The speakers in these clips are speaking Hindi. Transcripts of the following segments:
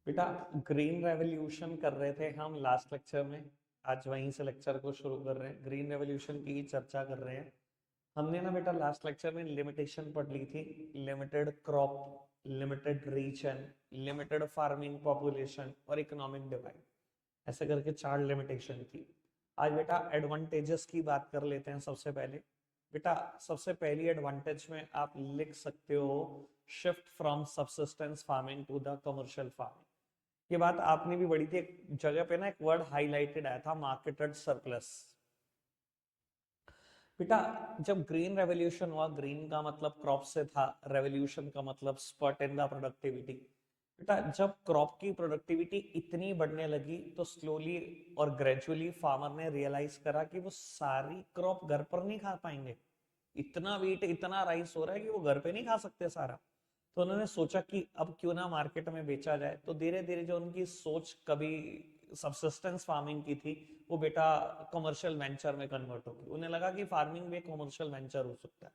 बेटा ग्रीन रेवोल्यूशन कर रहे थे हम लास्ट लेक्चर में। आज वहीं से लेक्चर को शुरू कर रहे हैं, ग्रीन रेवोल्यूशन की चर्चा कर रहे हैं। हमने ना बेटा लास्ट लेक्चर में लिमिटेशन पढ़ ली थी। Limited crop, limited region, limited farming population और इकोनॉमिक डिवाइड, ऐसे करके 4 लिमिटेशन थी। आज बेटा एडवांटेजेस की बात कर लेते हैं। सबसे पहले बेटा, सबसे पहली एडवांटेज में आप लिख सकते हो shift from subsistence farming to the commercial farming. ये बात आपने भी पढ़ी थी, एक जगह पे ना एक वर्ड हाईलाइटेड आया था, मार्केटेड सरप्लस। बेटा जब ग्रीन रेवोल्यूशन हुआ, ग्रीन का मतलब क्रॉप से था, रेवोल्यूशन का मतलब स्पर्ट इन द प्रोडक्टिविटी। बेटा जब क्रॉप की प्रोडक्टिविटी इतनी बढ़ने लगी तो स्लोली और ग्रेजुअली फार्मर ने रियलाइज करा कि वो सारी क्रॉप घर पर नहीं खा पाएंगे। इतना वीट, इतना राइस हो रहा है कि वो घर पे नहीं खा सकते सारा। तो उन्होंने सोचा कि अब क्यों ना मार्केट में बेचा जाए। तो धीरे धीरे जो उनकी सोच कभी सबसिस्टेंस फार्मिंग की थी, वो बेटा कमर्शियल वेंचर में कन्वर्ट होगी। उन्हें लगा कि फार्मिंग भी कमर्शियल वेंचर हो सकता है।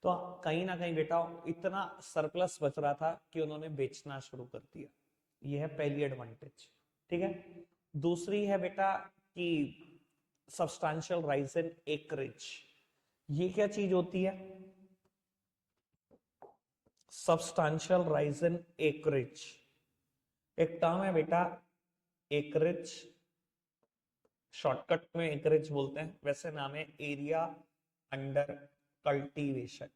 तो कहीं ना कहीं बेटा इतना सरप्लस बच रहा था कि उन्होंने बेचना शुरू कर दिया। यह है पहली एडवांटेज। ठीक है। दूसरी है बेटा कि सब्सटैंशियल राइज इन एकरेज। ये क्या चीज होती है? सब्सटैंशियल राइज इन एकरेज एक टर्म है बेटा। एकरेज शॉर्टकट में एकरेज बोलते हैं, वैसे नाम है area under cultivation.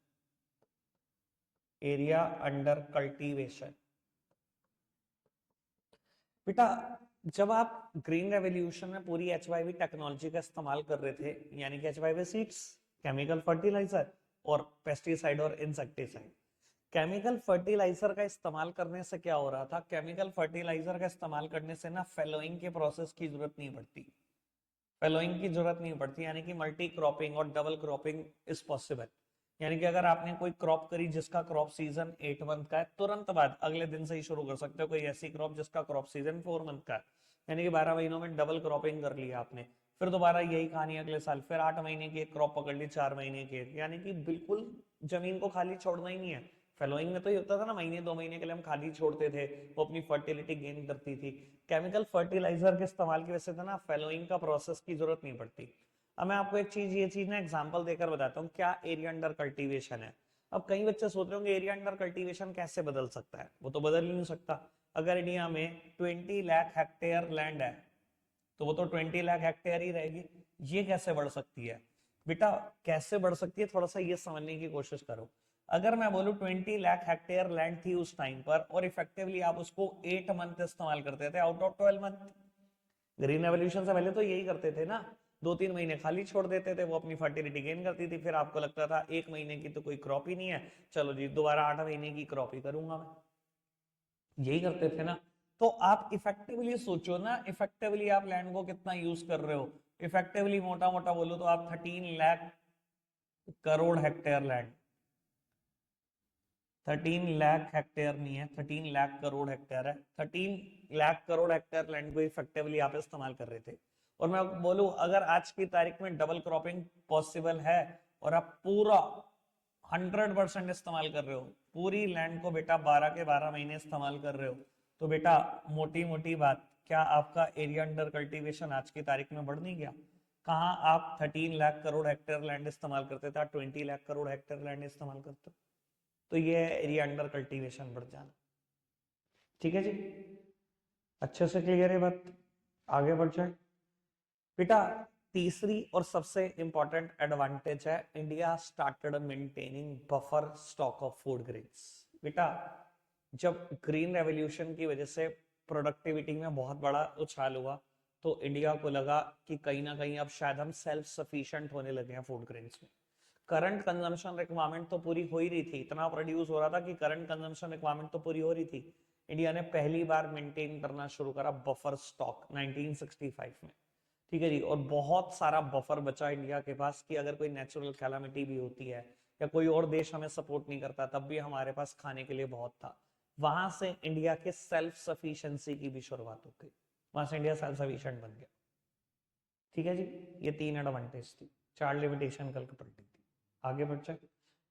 Area under cultivation. बेटा जब आप ग्रीन रेवोल्यूशन में पूरी एचवाईवी टेक्नोलॉजी का इस्तेमाल कर रहे थे, यानी कि एचवाईवी सीड्स, केमिकल फर्टिलाइजर और पेस्टिसाइड और इंसेक्टिसाइड। केमिकल फर्टिलाइजर का इस्तेमाल करने से क्या हो रहा था? केमिकल फर्टिलाइजर का इस्तेमाल करने से ना फेलोइंग के प्रोसेस की जरूरत नहीं पड़ती। फेलोइंग की जरूरत नहीं पड़ती, यानी कि मल्टी क्रॉपिंग और डबल क्रॉपिंग इज पॉसिबल। यानी कि अगर आपने कोई क्रॉप करी जिसका क्रॉप सीजन 8 मंथ का है, तुरंत बाद अगले दिन से ही शुरू कर सकते हो कोई ऐसी क्रॉप जिसका क्रॉप सीजन 4 मंथ का है। यानी कि 12 महीनों में डबल क्रॉपिंग कर लिया आपने। फिर दोबारा यही कहानी अगले साल, फिर 8 महीने की एक क्रॉप पकड़ ली, 4 महीने की एक। यानी कि बिल्कुल जमीन को खाली छोड़ना ही नहीं है। फेलोइंग में तो ये होता था ना, महीने 2 महीने के लिए हम खाली छोड़ते थे, वो अपनी फर्टिलिटी गेन करती थी। केमिकल फर्टिलाइजर के इस्तेमाल की वजह से ना फेलोइंग का प्रोसेस की जरूरत नहीं पड़ती। अब मैं आपको एक चीज, ये चीज ना एग्जांपल देकर बताता हूँ क्या एरिया अंडर कल्टीवेशन है। अब कई बच्चे सोच रहे होंगे एरिया अंडर कल्टीवेशन कैसे बदल सकता है? वो तो बदल ही नहीं सकता। अगर इंडिया में 20 लाख हेक्टेयर लैंड है तो वो तो 20 लाख हेक्टेयर ही रहेगी। ये कैसे बढ़ सकती है? बेटा कैसे बढ़ सकती है, थोड़ा सा ये समझने की कोशिश करो। अगर मैं बोलूं 20 लाख हेक्टेयर लैंड थी उस टाइम पर, और इफेक्टिवली आप उसको 8 मंथ इस्तेमाल करते थे out of 12 month. Green revolution से पहले तो यही करते थे ना, 2-3 महीने खाली छोड़ देते थे, वो अपनी फर्टिलिटी गेन करती थी। फिर आपको लगता था 1 महीने की तो कोई क्रॉप ही नहीं है, चलो जी दोबारा 8 महीने की क्रॉप ही करूंगा मैं। यही करते थे ना। तो आप इफेक्टिवली सोचो ना, इफेक्टिवली आप लैंड को कितना यूज कर रहे हो। इफेक्टिवली मोटा मोटा बोलो तो आप 13 lakh crore hectare land, 13 lakh hectare नहीं है, 13 लाख करोड़ हेक्टेयर है। 13 लाख करोड़ हेक्टेयर लैंड को इफेक्टिवली आप इस्तेमाल कर रहे थे। और मैं बोलूं अगर आज की तारीख में डबल क्रॉपिंग पॉसिबल है और आप पूरा 100% इस्तेमाल कर रहे हो, पूरी लैंड को बेटा 12 के 12 महीने इस्तेमाल कर रहे हो, तो बेटा मोटी मोटी बात, क्या आपका एरिया अंडर कल्टीवेशन आज की तारीख में बढ़ नहीं गया? कहाँ आप 13 लाख करोड़ हेक्टेयर लैंड इस्तेमाल करते थे, 20 लाख करोड़ हेक्टेयर लैंड इस्तेमाल करते हो। तो ये है एरिया अंडर कल्टीवेशन बढ़ जाना। ठीक है जी, अच्छे से क्लियर है बात? आगे बढ़ जाए बेटा। तीसरी और सबसे इंपॉर्टेंट एडवांटेज है, India started maintaining buffer stock of food grains. बेटा जब ग्रीन रेवोल्यूशन की वजह से प्रोडक्टिविटी में बहुत बड़ा उछाल हुआ, तो इंडिया को लगा कि कहीं ना कहीं अब शायद हम सेल्फ सफिशिएंट होने लगे हैं फूड ग्रेन्स में। करंट कंजम्पशन रिक्वायरमेंट तो पूरी हो ही रही थी, इतना प्रोड्यूस हो रहा था कि करंट कंजम्पशन रिक्वायरमेंट तो पूरी हो रही थी। इंडिया ने पहली बार मेंटेन करना शुरू करा बफर स्टॉक 1965 में। ठीक है जी, और बहुत सारा बफर बचा इंडिया के पास कि अगर कोई नेचुरल कैलामिटी भी होती है या कोई और देश हमें सपोर्ट नहीं करता, तब भी हमारे पास खाने के लिए बहुत था। वहां से इंडिया के सेल्फ सफिशिएंसी की भी शुरुआत हो गई, वहां से इंडिया सेल्फ सफिशिएंट बन गया। ठीक है जी, ये 3 एडवांटेज थी, 4 लिमिटेशन कल पलटी थी। आगे बढ़ जाए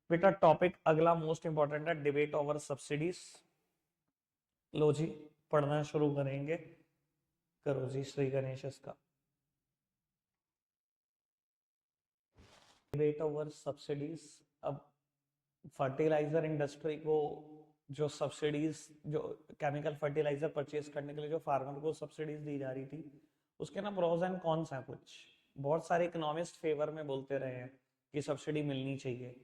बेटा। टॉपिक अगला मोस्ट इंपॉर्टेंट है, डिबेट ओवर सब्सिडीज। लो जी, पढ़ना शुरू करेंगे। करो जी श्री गणेश का डिबेट ओवर सब्सिडीज। अब फर्टिलाइजर इंडस्ट्री को जो सब्सिडीज, जो केमिकल फर्टिलाइजर परचेज करने के लिए जो फार्मर को सब्सिडीज दी जा रही थी, उसके ना प्रोज एंड कॉन्स हैं कुछ। बहुत सारे इकोनॉमिस्ट फेवर में बोलते रहे हैं कि सब्सिडी मिलनी चाहिए,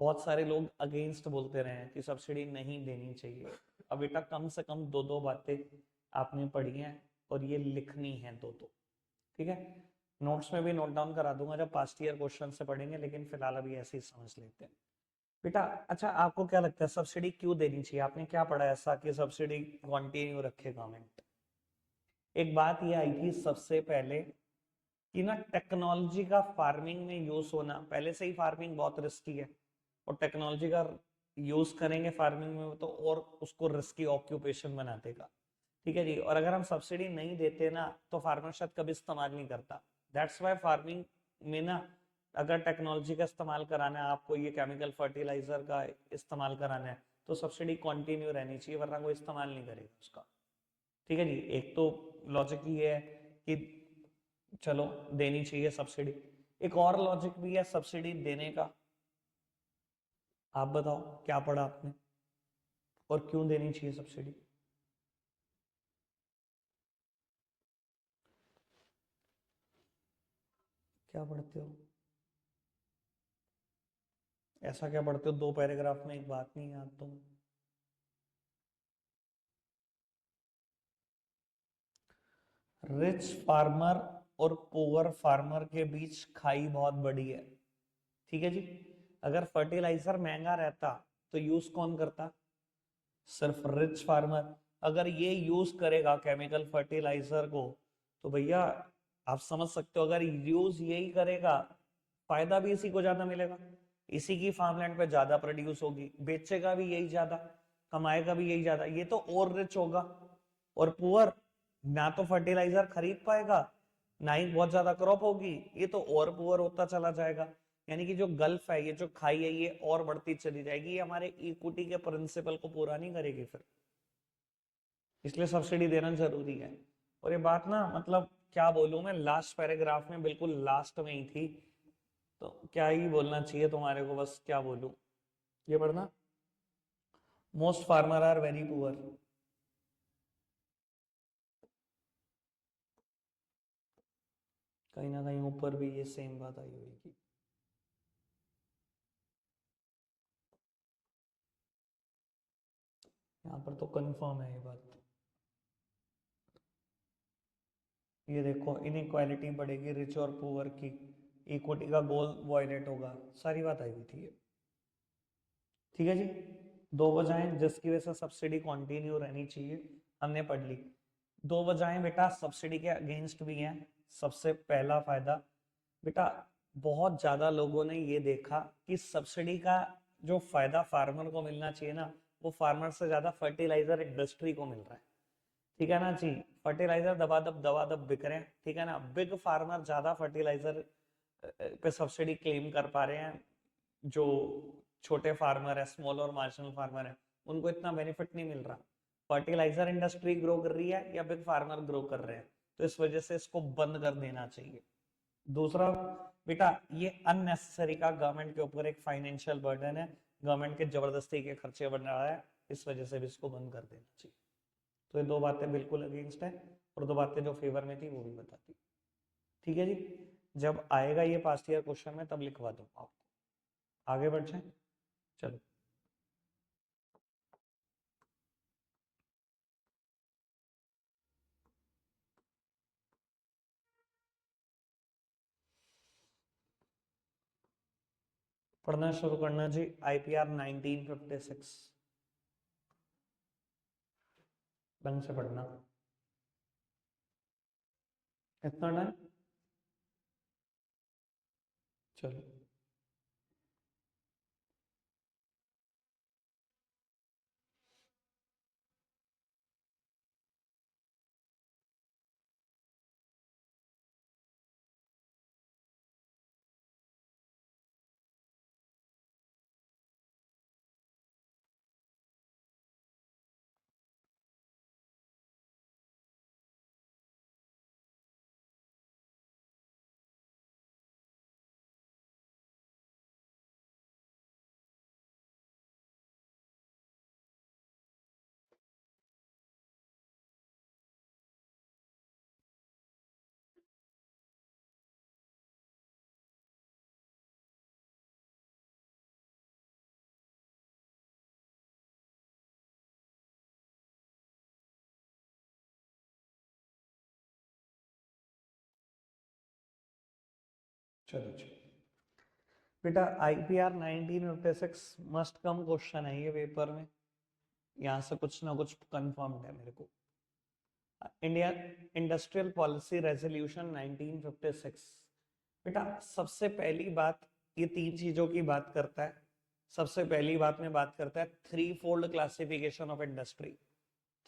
बहुत सारे लोग अगेंस्ट बोलते रहे हैं कि सब्सिडी नहीं देनी चाहिए। अब बेटा कम से कम दो दो बातें आपने पढ़ी हैं और ये लिखनी है दो दो, ठीक है। नोट्स में भी नोट डाउन करा दूंगा जब पास्ट ईयर क्वेश्चन से पढ़ेंगे, लेकिन फिलहाल अभी ऐसे ही समझ लेते हैं बेटा। अच्छा आपको क्या लगता है सब्सिडी क्यों देनी चाहिए? आपने क्या पढ़ा ऐसा कि सब्सिडी कंटिन्यू रखे गवर्नमेंट? एक बात ये आई थी सबसे पहले कि ना टेक्नोलॉजी का फार्मिंग में यूज होना, पहले से ही फार्मिंग बहुत रिस्की है और टेक्नोलॉजी का यूज करेंगे फार्मिंग में तो और उसको रिस्की ऑक्यूपेशन बना देगा, ठीक है जी। और अगर हम सब्सिडी नहीं देते ना तो फार्मर शायद कभी इस्तेमाल नहीं करता। दैट्स वाई फार्मिंग में ना अगर टेक्नोलॉजी का इस्तेमाल कराना है आपको, ये केमिकल फर्टिलाइजर का इस्तेमाल कराना है, तो सब्सिडी कंटिन्यू रहनी चाहिए, वरना कोई इस्तेमाल नहीं करेगा उसका, ठीक है जी। एक तो लॉजिक ये है कि चलो देनी चाहिए सब्सिडी। एक और लॉजिक भी है सब्सिडी देने का, आप बताओ क्या पढ़ा आपने और क्यों देनी चाहिए सब्सिडी? क्या पढ़ते हो? ऐसा क्या पढ़ते हो दो पैराग्राफ में एक बात नहीं याद तुम? रिच फार्मर और पुअर फार्मर के बीच खाई बहुत बड़ी है, ठीक है जी। अगर फर्टिलाइजर महंगा रहता तो यूज कौन करता? सिर्फ रिच फार्मर। अगर ये यूज करेगा केमिकल फर्टिलाइजर को तो भैया आप समझ सकते हो, अगर यूज यही करेगा फायदा भी इसी को ज्यादा मिलेगा, इसी की फार्मलैंड पे ज्यादा प्रोड्यूस होगी, बेचेगा भी यही ज्यादा, कमाएगा भी यही ज्यादा, ये तो और रिच होगा। और पुअर ना तो फर्टिलाइजर खरीद पाएगा, ना ही बहुत ज्यादा क्रॉप होगी, ये तो और पुअर होता चला जाएगा। यानी कि जो गल्फ है, ये जो खाई है, ये और बढ़ती चली जाएगी, ये हमारे इक्विटी के प्रिंसिपल को पूरा नहीं करेगी फिर, इसलिए सब्सिडी देना जरूरी है। और ये बात ना मतलब क्या बोलूं मैं, लास्ट पैराग्राफ में बिल्कुल लास्ट में ही थी, तो क्या ही बोलना चाहिए तुम्हारे को, बस क्या बोलूं। ये पढ़ना, most farmer are very poor. कहीं ना कहीं ऊपर भी ये सेम बात आई हुई थी। यहाँ पर तो कंफर्म है ये बात। ये देखो इनइक्वालिटी बढ़ेगी रिच और पुअर की, इक्विटी का गोल वॉयलेट होगा, सारी बात आई हुई थी ये, ठीक है जी। दो वजहें जिसकी वजह से सब्सिडी कंटिन्यू रहनी चाहिए हमने पढ़ ली। दो वजहें बेटा सब्सिडी के अगेंस्ट भी हैं। सबसे पहला फायदा बेटा, बहुत ज्यादा लोगों ने ये देखा कि सब्सिडी का जो फायदा फार्मर को मिलना चाहिए ना, वो फार्मर से ज्यादा फर्टिलाइजर इंडस्ट्री को मिल रहा है, ठीक है ना जी। फर्टिलाइजर दबा दब बिक रहे हैं, ठीक है ना। बिग फार्मर ज्यादा फर्टिलाइजर पे सब्सिडी क्लेम कर पा रहे हैं, जो छोटे फार्मर है, स्मॉल और मार्जिनल फार्मर है, उनको इतना बेनिफिट नहीं मिल रहा। फर्टिलाइजर इंडस्ट्री ग्रो कर रही है या बिग फार्मर ग्रो कर रहे हैं, तो इस वजह से इसको बंद कर देना चाहिए। दूसरा बेटा, ये अननेसेसरी का गवर्नमेंट के ऊपर एक फाइनेंशियल बर्डन है, गवर्नमेंट के जबरदस्ती के खर्चे बढ़ रहा है, इस वजह से भी इसको बंद कर देना चाहिए। तो ये दो बातें बिल्कुल अगेंस्ट है और दो बातें जो फेवर में थी वो भी बताती, ठीक है जी। जब आएगा ये पास्ट ईयर क्वेश्चन में तब लिखवा दूंगा आपको। आगे बढ़ जाए, चलो। पढ़ना शुरू करना जी, आईपीआर 1956, ढंग से पढ़ना। इतना टाइम, चलो। चलो चलो बेटा, IPR 1956 मस्ट कम क्वेश्चन है ये पेपर में, यहाँ से कुछ ना कुछ कंफर्म्ड है मेरे को। इंडिया इंडस्ट्रियल पॉलिसी रेजोल्यूशन 1956, बेटा सबसे पहली बात ये तीन चीजों की बात करता है। सबसे पहली बात में बात करता है three fold classification of industry,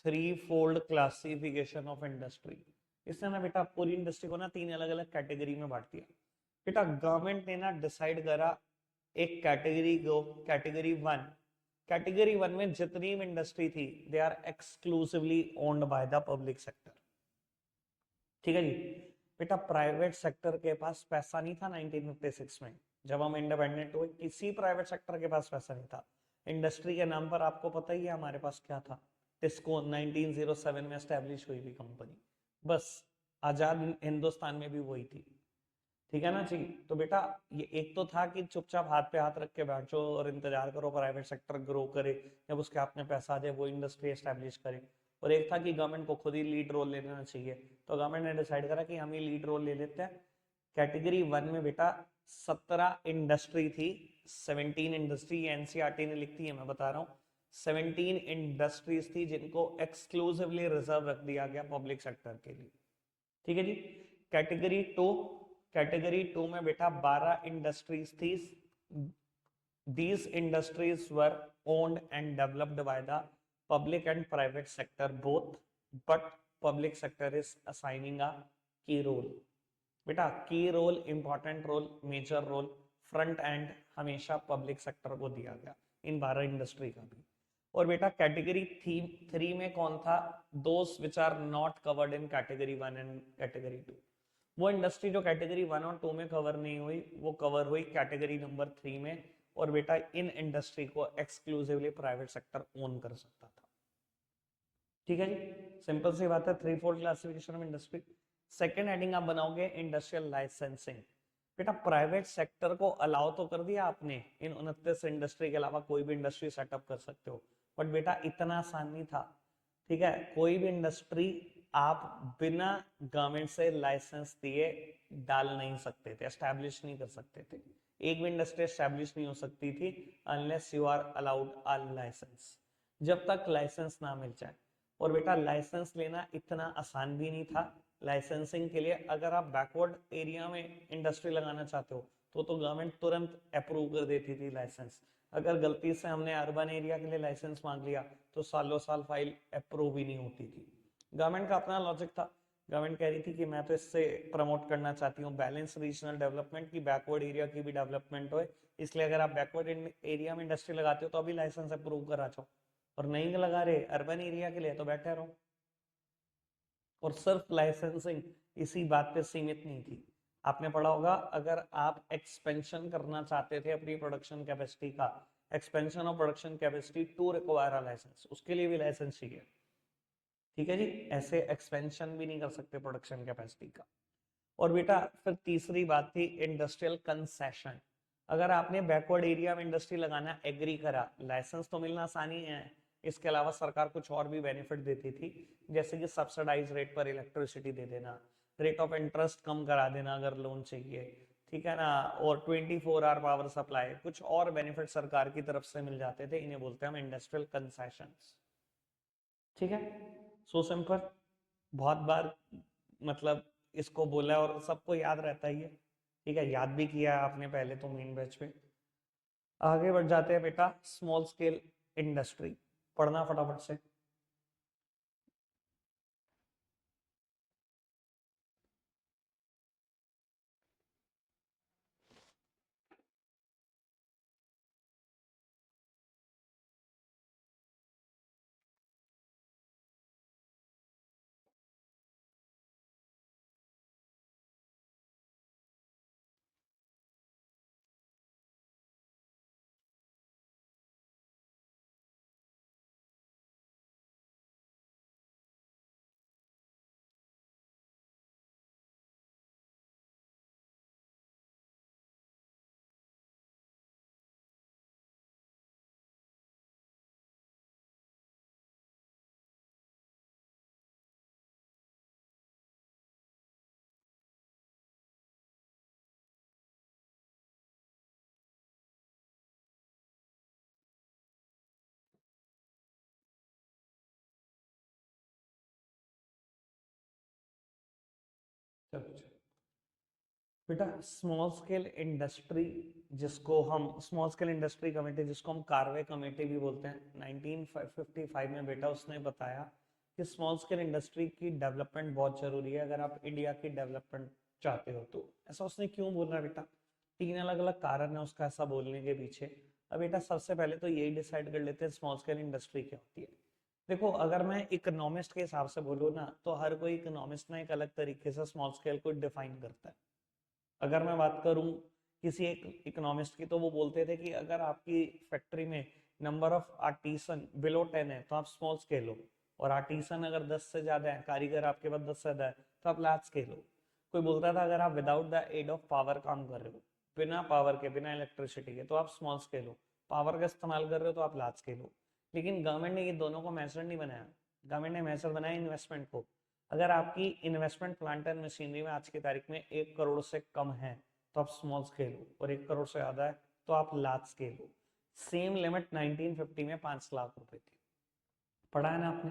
three fold classification of industry. इसने ना बेटा पूरी इंडस्ट्री को ना तीन अलग अलग कैटेगरी में बांट दिया। बेटा गवर्नमेंट ने ना डिसाइड करा एक कैटेगरी को, कैटेगरी वन। कैटेगरी वन में जितनी भी इंडस्ट्री थी they are exclusively owned by the public sector. ठीक है जी। बेटा प्राइवेट सेक्टर के पास पैसा नहीं था 1956 में, जब हम इंडिपेंडेंट हुए किसी प्राइवेट सेक्टर के पास पैसा नहीं था। इंडस्ट्री के नाम पर आपको पता ही है हमारे पास क्या था, टिस्को 1907 में एस्टेब्लिश हुई भी कंपनी, बस आजाद हिंदुस्तान में भी वही थी। ठीक है ना जी। तो बेटा ये एक तो था कि चुपचाप हाथ पे हाथ रख के बैठो और इंतजार करो प्राइवेट सेक्टर ग्रो करे, जब उसके हाथ में पैसा आ जाए वो इंडस्ट्री एस्टेब्लिश करे। और एक था कि गवर्नमेंट को खुद ही लीड रोल ले लेना चाहिए, तो गवर्नमेंट ने डिसाइड करा कि हम ही लीड रोल ले लेते हैं। कैटेगरी वन में बेटा 17 इंडस्ट्री थी, 17 इंडस्ट्री, एनसीईआरटी ने लिखती है मैं बता रहा हूँ। 17 इंडस्ट्रीज थी जिनको एक्सक्लूसिवली रिजर्व रख दिया गया पब्लिक सेक्टर के लिए। ठीक है जी। कैटेगरी टू, कैटेगरी टू में बेटा 12 इंडस्ट्रीज थी। These industries were owned and developed by the public and private sector both, but public sector is assigning a key role. बेटा key role, important role, major role, front end हमेशा पब्लिक सेक्टर को दिया गया इन 12 इंडस्ट्री का भी। और बेटा कैटेगरी थ्री में कौन था, those which are not covered in category one and category two. वो इंडस्ट्री जो कैटेगरी वन और टू में कवर नहीं हुई वो कवर हुई कैटेगरी नंबर थ्री में। और बेटा इन इंडस्ट्री को एक्सक्लूसिवली प्राइवेट सेक्टर ओन कर सकता था। ठीक है जी, सिंपल सी बात है, three fold classification of industry. Second heading आप बनाओगे इंडस्ट्रियल लाइसेंसिंग। बेटा प्राइवेट सेक्टर को अलाउ तो कर दिया आपने, इन 29 इंडस्ट्री के अलावा कोई भी इंडस्ट्री सेटअप कर सकते हो, बट बेटा इतना आसान नहीं था। ठीक है, कोई भी इंडस्ट्री आप बिना गवर्नमेंट से लाइसेंस दिए डाल नहीं सकते थे, एस्टैब्लिश नहीं कर सकते थे। एक भी इंडस्ट्री एस्टैब्लिश नहीं हो सकती थी unless you are allowed a licence, जब तक लाइसेंस ना मिल जाए। और बेटा लाइसेंस लेना इतना आसान भी नहीं था। लाइसेंसिंग के लिए अगर आप बैकवर्ड एरिया में इंडस्ट्री लगाना चाहते हो तो गवर्नमेंट तुरंत अप्रूव कर देती थी लाइसेंस। अगर गलती से हमने अर्बन एरिया के लिए लाइसेंस मांग लिया तो सालों साल फाइल अप्रूव ही नहीं होती थी। गवर्नमेंट का अपना लॉजिक था, गवर्नमेंट कह रही थी कि मैं तो इससे प्रमोट करना चाहती हूँ बैलेंस रीजनल डेवलपमेंट की, बैकवर्ड एरिया की भी डेवलपमेंट हो, इसलिए अगर आप बैकवर्ड एरिया में इंडस्ट्री लगाते हो तो अभी लाइसेंस अप्रूव करा जाओ, और नहीं लगा रहे अर्बन एरिया के लिए तो बैठे रहो। और सिर्फ लाइसेंसिंग इसी बात पे सीमित नहीं थी। आपने पढ़ा होगा अगर आप एक्सपेंशन करना चाहते थे अपनी प्रोडक्शन कैपेसिटी का, expansion of production capacity to require a licence, उसके लिए भी लाइसेंस चाहिए। ठीक है जी, ऐसे एक्सपेंशन भी नहीं कर सकते प्रोडक्शन कैपेसिटी का। और बेटा फिर तीसरी बात थी इंडस्ट्रियल कंसेशन। अगर आपने बैकवर्ड एरिया में इंडस्ट्री लगाना एग्री करा, लाइसेंस तो मिलना आसानी है, इसके अलावा सरकार कुछ और भी बेनिफिट देती थी, जैसे कि सब्सिडाइज रेट पर इलेक्ट्रिसिटी दे देना, रेट ऑफ इंटरेस्ट कम करा देना अगर लोन चाहिए, ठीक है ना, और 24 आवर पावर सप्लाई, कुछ और बेनिफिट सरकार की तरफ से मिल जाते थे, इन्हें बोलते हैं हम इंडस्ट्रियल कंसेशंस। ठीक है, सो सिंपल, बहुत बार मतलब इसको बोला और सबको याद रहता ही है। ठीक है, याद भी किया है आपने पहले तो मेन बैच में। आगे बढ़ जाते हैं बेटा, स्मॉल स्केल इंडस्ट्री, पढ़ना फटाफट से। चलो बेटा, स्मॉल स्केल इंडस्ट्री, जिसको हम स्मॉल स्केल इंडस्ट्री कमेटी, जिसको हम कार्वे कमेटी भी बोलते हैं, 1955 में बेटा उसने बताया कि स्मॉल स्केल इंडस्ट्री की डेवलपमेंट बहुत जरूरी है अगर आप इंडिया की डेवलपमेंट चाहते हो तो। ऐसा उसने क्यों बोला बेटा? 3 अलग अलग कारण है उसका ऐसा बोलने के पीछे। अब बेटा सबसे पहले तो यही डिसाइड कर लेते हैं स्मॉल स्केल इंडस्ट्री क्या होती है। देखो, अगर मैं इकोनॉमिस्ट के हिसाब से बोलूँ ना, तो हर कोई इकोनॉमिस्ट ना एक अलग तरीके से स्मॉल स्केल को डिफाइन करता है। अगर मैं बात करूं किसी एक इकोनॉमिस्ट की, तो वो बोलते थे कि अगर आपकी फैक्ट्री में नंबर ऑफ आर्टिसन बिलो 10 है तो आप स्मॉल स्केल हो, और आर्टिसन अगर 10 से ज्यादा है, कारीगर आपके पास 10 से ज्यादा है, तो आप लार्ज स्केल हो। कोई बोलता था अगर आप without the aid of power काम कर रहे हो, बिना पावर के, बिना इलेक्ट्रिसिटी के, तो आप स्मॉल स्केल हो। पावर का इस्तेमाल कर रहे हो तो आप लार्ज स्केल हो। लेकिन गवर्नमेंट ने ये दोनों को मेजर नहीं बनाया। गवर्नमेंट ने मेजर बनाया इन्वेस्टमेंट को। अगर आपकी इन्वेस्टमेंट प्लांट एंड मशीनरी में आज की तारीख में 1 करोड़ से कम है तो आप स्मॉल स्केल हो, और 1 करोड़ से ज्यादा है तो आप लार्ज स्केल हो। सेम लिमिट 1950 में 5 लाख रुपए थी। पढ़ा है ना आपने?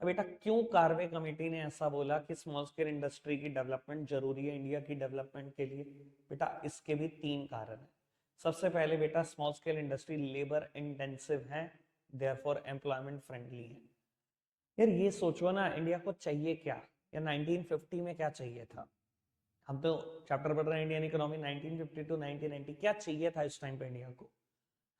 अब बेटा क्यों कार्वे कमेटी ने ऐसा बोला कि स्मॉल स्केल इंडस्ट्री की डेवलपमेंट जरूरी है इंडिया की डेवलपमेंट के लिए? बेटा इसके भी 3 कारण है। सबसे पहले बेटा, small scale industry labour intensive है, देयरफॉर एम्प्लॉयमेंट फ्रेंडली है। यार ये सोचो ना, इंडिया को चाहिए क्या, या 1950 में क्या चाहिए था? हम तो चैप्टर पढ़ रहे हैं इंडियन इकोनॉमी 1950 टू 1990, क्या चाहिए था इस टाइम पे इंडिया को?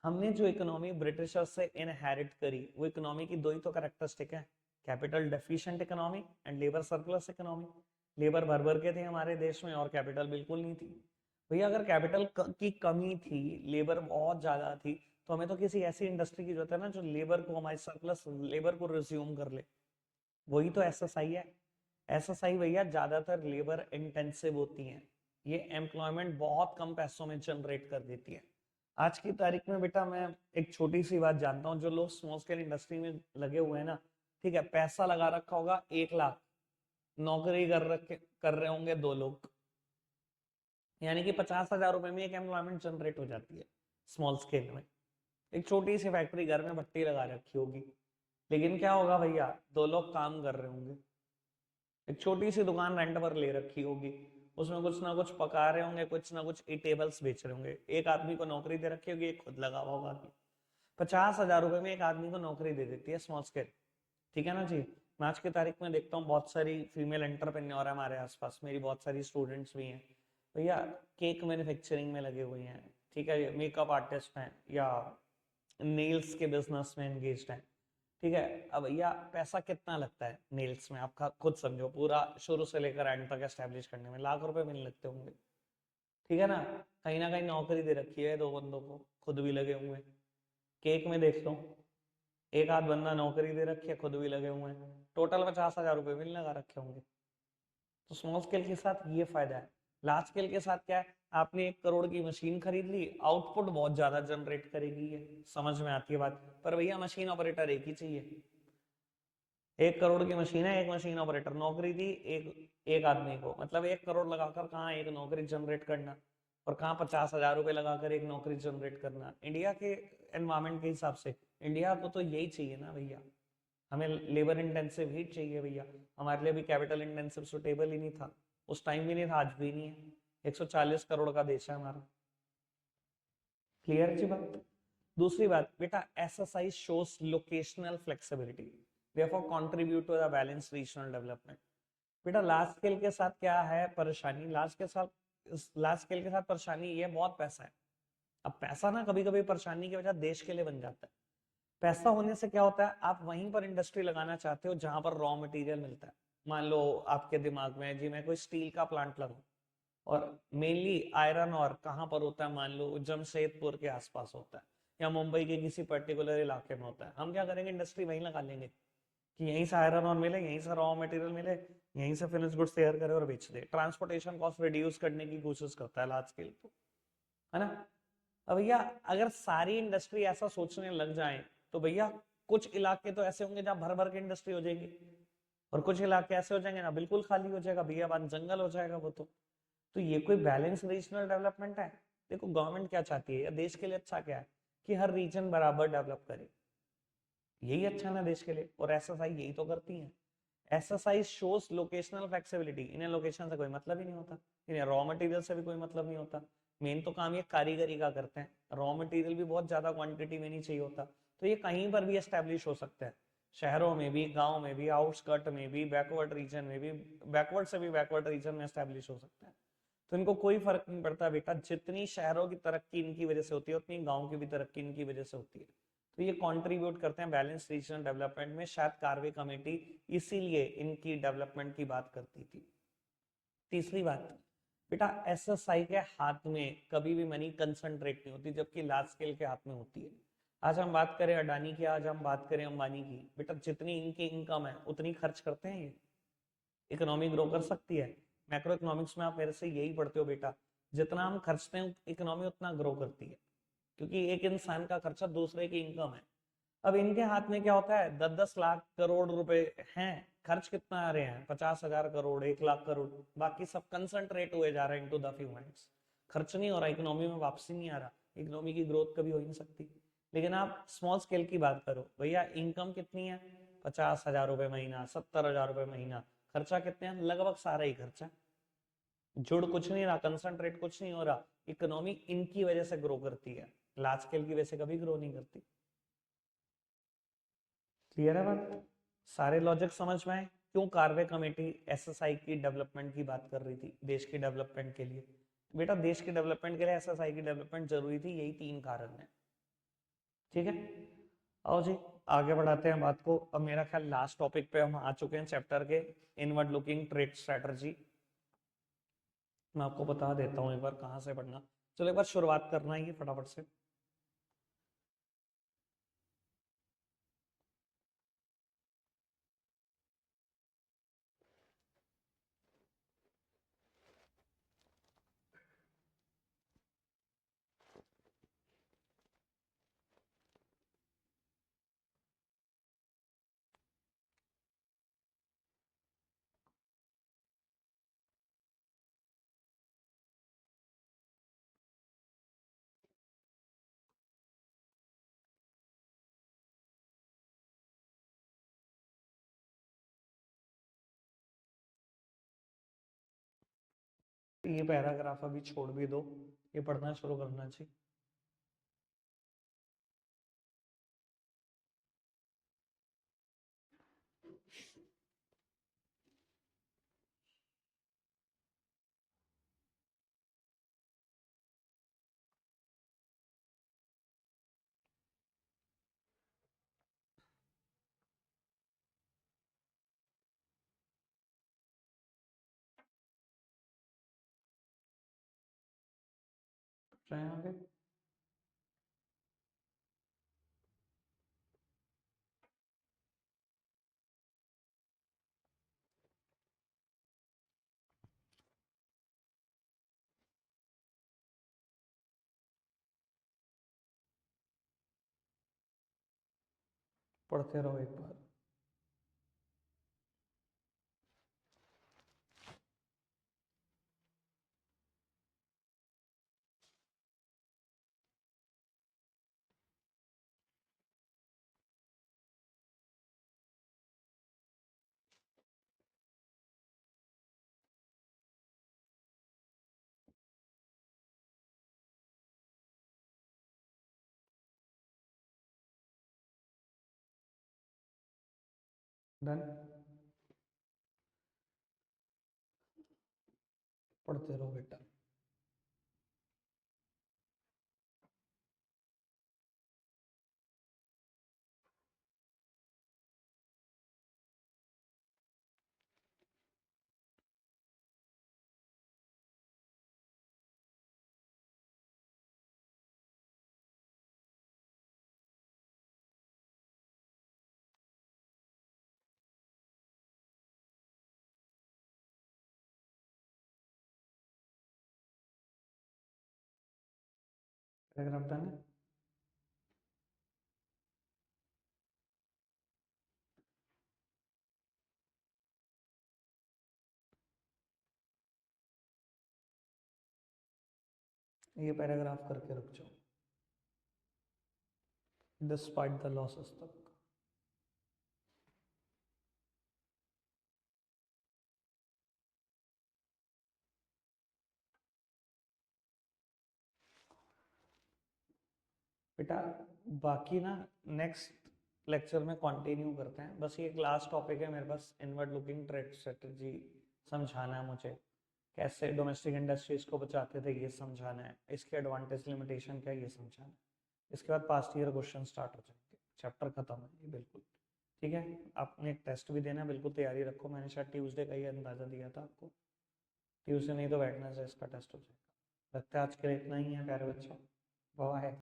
हमने जो इकोनॉमी ब्रिटिशर्स से इनहेरिट करी, वो इकोनॉमी की 2 ही तो कैरेक्टरिस्टिक है, capital deficient economy and labour surplus economy. Labour भर भर के थे हमारे देश में और कैपिटल बिल्कुल नहीं थी। भैया अगर कैपिटल की कमी थी, लेबर बहुत ज्यादा थी, तो हमें तो किसी ऐसी इंडस्ट्री की जरूरत है ना जो लेबर को, हमारी सरप्लस लेबर को रिज्यूम कर ले। वही तो एसएसआई है। एसएसआई भैया ज्यादातर लेबर इंटेंसिव होती हैं, ये एम्प्लॉयमेंट बहुत कम पैसों में जनरेट कर देती है। आज की तारीख में बेटा मैं एक छोटी सी बात जानता हूँ, जो लोग स्मॉल स्केल इंडस्ट्री में लगे हुए हैं ना, ठीक है, पैसा लगा रखा होगा 1 लाख, नौकरी कर रहे होंगे 2 लोग, यानी कि 50,000 रुपए में एक एम्प्लॉयमेंट जनरेट हो जाती है स्मॉल स्केल में। एक छोटी सी फैक्ट्री, घर में भट्टी लगा रखी होगी, लेकिन क्या होगा भैया, 2 लोग काम कर रहे होंगे। एक छोटी सी दुकान रेंट पर ले रखी होगी, उसमें कुछ ना कुछ पका रहे होंगे, कुछ ना कुछ टेबल्स बेच रहे होंगे। एक आदमी को नौकरी दे रखी होगी, एक खुद लगा हुआ होगा आदमी। 50,000 रुपए में एक आदमी को नौकरी दे देती है स्मॉल स्केल। ठीक है ना जी? मैं आज की तारीख में देखता हूँ बहुत सारी फीमेल एंटरप्रेन्योर है हमारे आसपास, मेरी बहुत सारी स्टूडेंट्स भी हैं भैया, केक मैन्युफैक्चरिंग में लगे हुए हैं, ठीक है, मेकअप आर्टिस्ट हैं, या नेल्स के बिजनेस में एंगेज्ड हैं। ठीक है, अब भैया पैसा कितना लगता है नेल्स में, आप खुद समझो, पूरा शुरू से लेकर एंड तक एस्टेब्लिश करने में लाख रुपए मिलने लगते होंगे। ठीक है ना कहीं नौकरी दे रखी है 2 बंदों को, खुद भी लगे हुए हैं। केक में देख लो, एक आध बंदा नौकरी दे रखी है, खुद भी लगे हुए हैं, टोटल 50,000 रुपए भी लगा रखे होंगे। तो स्मॉल स्केल के साथ ये फायदा है। लार्ज स्केल के साथ क्या है, आपने 1 करोड़ की मशीन खरीद ली, आउटपुट बहुत ज्यादा जनरेट करेगी, ये समझ में आती है बात, पर भैया मशीन ऑपरेटर एक ही चाहिए। 1 करोड़ की मशीन है, एक मशीन ऑपरेटर, नौकरी दी एक आदमी को, मतलब 1 करोड़ लगाकर कहाँ एक नौकरी जनरेट करना, और कहाँ 50,000 रुपए लगाकर एक नौकरी जनरेट करना। इंडिया के एनवायरमेंट के हिसाब से इंडिया को तो यही चाहिए ना भैया, हमें लेबर इंटेंसिव ही चाहिए भैया। हमारे लिए भी कैपिटल इंटेंसिव सुटेबल ही नहीं था, उस टाइम भी नहीं था, आज भी नहीं है। 140 करोड़ का देश है हमारा। क्लियर जी बात? दूसरी बात बेटा, SSI shows locational flexibility, therefore contribute to the balanced regional development। बेटा लार्ज स्केल के साथ क्या है परेशानी, लार्ज स्केल के साथ परेशानी ये बहुत पैसा है। अब पैसा ना कभी कभी परेशानी की वजह देश के लिए बन जाता है। पैसा होने से क्या होता है, आप वहीं पर इंडस्ट्री लगाना चाहते हो जहां पर रॉ मटेरियल मिलता है। मान लो आपके दिमाग में जी मैं कोई स्टील का प्लांट लगाऊं, और मेनली आयरन और कहाँ पर होता है, मान लो जमशेदपुर के आसपास होता है, या मुंबई के किसी पर्टिकुलर इलाके में होता है। हम क्या करेंगे, इंडस्ट्री वहीं लगा लेंगे कि यहीं से आयरन और मिले, यहीं से रॉ मटेरियल मिले, यहीं से फिनिश गुड्स तैयार करे और बेच दे। ट्रांसपोर्टेशन कॉस्ट रिड्यूस करने की कोशिश करता है लार्ज स्केल तो, है ना? अब भैया अगर सारी इंडस्ट्री ऐसा सोचने लग जाए, तो भैया कुछ इलाके तो ऐसे होंगे जहां भर भर के इंडस्ट्री हो जाएगी, और कुछ इलाके ऐसे हो जाएंगे ना बिल्कुल खाली हो जाएगा, भैया बात जंगल हो जाएगा वो तो ये कोई बैलेंस रीजनल डेवलपमेंट है? देखो गवर्नमेंट क्या चाहती है, या देश के लिए अच्छा क्या है, कि हर रीजन बराबर डेवलप करे। यही अच्छा ना देश के लिए, और एसएसआई यही तो करती है। एसएसआई शोज लोकेशनल फ्लेक्सिबिलिटी, इन्हें लोकेशन से कोई मतलब ही नहीं होता, इन्हें रॉ मटेरियल से भी कोई मतलब नहीं होता, मेन तो काम ये कारीगरी का करते हैं, रॉ मटेरियल भी बहुत ज्यादा क्वांटिटी में नहीं चाहिए होता, तो ये कहीं पर भी एस्टेब्लिश हो सकता है, शहरों में भी, गांव में भी, आउटस्कर्ट में भी, बैकवर्ड रीजन में भी, बैकवर्ड से भी बैकवर्ड रीजन में एस्टेब्लिश हो सकता है। तो इनको कोई फर्क नहीं पड़ता बेटा, जितनी शहरों की तरक्की इनकी वजह से होती है उतनी गांव की भी तरक्की इनकी वजह से होती है, तो ये कंट्रीब्यूट करते हैं बैलेंस रीजनल डेवलपमेंट में, शायद कार्वे कमेटी इसीलिए इनकी डेवलपमेंट की बात करती थी। तीसरी बात बेटा, एसएसआई के हाथ में कभी भी मनी कंसंट्रेट नहीं होती, जबकि लार्ज स्केल के हाथ में होती है। आज हम बात करें अडानी की, आज हम बात करें अंबानी की, बेटा जितनी इनकी इनकम है उतनी खर्च करते हैं ये, इकोनॉमी ग्रो कर सकती है। मैक्रो इकोनॉमिक्स में आप मेरे से यही पढ़ते हो बेटा, जितना हम खर्चते हैं इकोनॉमी उतना ग्रो करती है, क्योंकि एक इंसान का खर्चा दूसरे की इनकम है। अब इनके हाथ में क्या होता है, 10-10 लाख करोड़ रुपए हैं, खर्च कितना आ रहे हैं, 50,000 करोड़, 1 लाख करोड़, बाकी सब कंसंट्रेट हुए जा रहे हैं इनटू द फ्यू हैंड्स, खर्च नहीं हो रहा, इकोनॉमी में वापसी नहीं आ रहा, इकोनॉमी की ग्रोथ कभी हो ही नहीं सकती। लेकिन आप स्मॉल स्केल की बात करो, भैया इनकम कितनी है, 50,000 रुपए महीना, 70,000 रुपए महीना, खर्चा कितने हैं, लगभग सारा ही खर्चा, जुड़ कुछ नहीं रहा, कंसंट्रेट कुछ नहीं हो रहा, इकोनॉमी इनकी वजह से ग्रो करती है, लार्ज स्केल की वजह से कभी ग्रो नहीं करती। क्लियर है बात, सारे लॉजिक समझ में आए, क्यों कार्वे कमेटी एसएसआई की डेवलपमेंट की बात कर रही थी, देश की डेवलपमेंट के लिए, बेटा देश की डेवलपमेंट के लिए एसएसआई की डेवलपमेंट जरूरी थी, यही 3 कारण है। ठीक है, आओ जी आगे बढ़ाते हैं बात को। अब मेरा ख्याल लास्ट टॉपिक पे हम आ चुके हैं चैप्टर के, इनवर्ड लुकिंग ट्रेड स्ट्रेटजी। मैं आपको बता देता हूँ एक बार कहाँ से पढ़ना, चलो एक बार शुरुआत करना है फटाफट से। ये पैराग्राफ अभी छोड़ भी दो, ये पढ़ना शुरू करना चाहिए। आगे पढ़ते रहो एक बार। डन, पढ़ते रहो बेटा। पैराग्राफ डन है, ये पैराग्राफ करके रुक जाओ, डिस्पाइट द लॉसेस तक। बेटा बाकी ना नेक्स्ट लेक्चर में कंटिन्यू करते हैं, बस ये एक लास्ट टॉपिक है मेरे पास, इनवर्ड लुकिंग ट्रेड स्ट्रेटजी समझाना है मुझे, कैसे डोमेस्टिक इंडस्ट्रीज को बचाते थे ये समझाना है, इसके एडवांटेज लिमिटेशन क्या है ये समझाना है। इसके बाद पास्ट ईयर क्वेश्चन स्टार्ट हो जाएंगे, चैप्टर खत्म है ये बिल्कुल। ठीक है, आपने एक टेस्ट भी देना है, बिल्कुल तैयारी रखो, मैंने शायद ट्यूसडे का ही अंदाजा दिया था आपको, ट्यूसडे नहीं तो वेडनेसडे इसका टेस्ट हो जाएगा। लगता है आज के लिए इतना ही है प्यारे बच्चों, बाय।